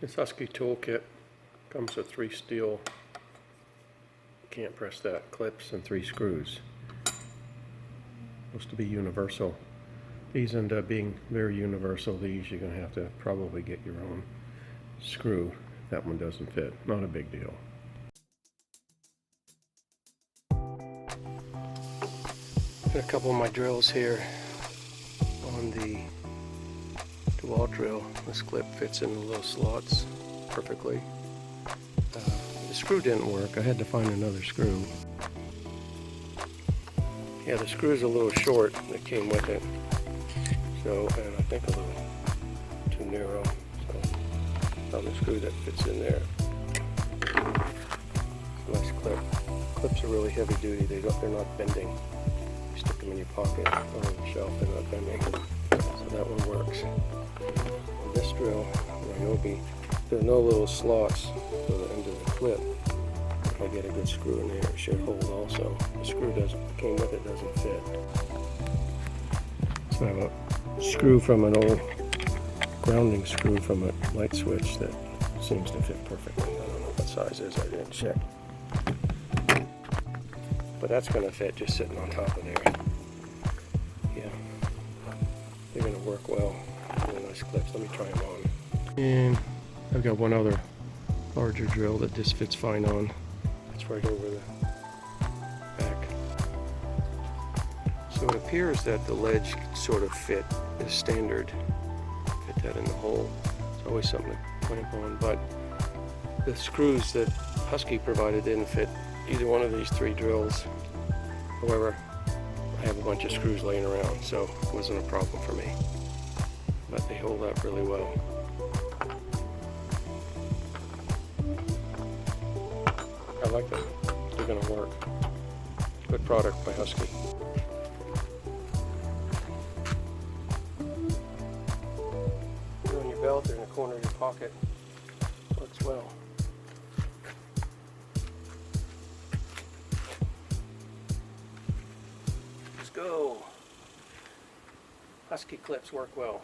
This Husky toolkit comes with 3 steel, can't press that, clips and 3 screws. Supposed to be universal. These end up being very universal. These you're going to have to probably get your own screw if that one doesn't fit. Not a big deal. Got a couple of my drills here on the wall drill. This clip fits in the little slots perfectly. The screw didn't work. I had to find another screw. Yeah, the screw's a little short that came with it. So, and I think a little too narrow. So, found a screw that fits in there. Nice clip. Clips are really heavy duty. They're not bending. You stick them in your pocket or on the shelf. They're not bending. So that one works. And this drill, there are no little slots for the end of the clip. If I get a good screw in there, it should hold also. The screw came with it doesn't fit. So I have a screw from an old grounding screw from a light switch that seems to fit perfectly. I don't know what size it is, I didn't check. But that's going to fit just sitting on top of there. Yeah, they're going to work well. Really nice clips. Let me try them on. And I've got one other larger drill that just fits fine on. It's right over the back. So it appears that the ledge sort of fit as standard. Fit that in the hole. It's always something to clamp on, but the screws that Husky provided didn't fit either one of these 3 drills. However, I have a bunch of screws laying around, so it wasn't a problem for me. But they hold up really well. I like them. They're going to work. Good product by Husky. They're on your belt, they're in the corner of your pocket. Works well. Let's go. Husky clips work well.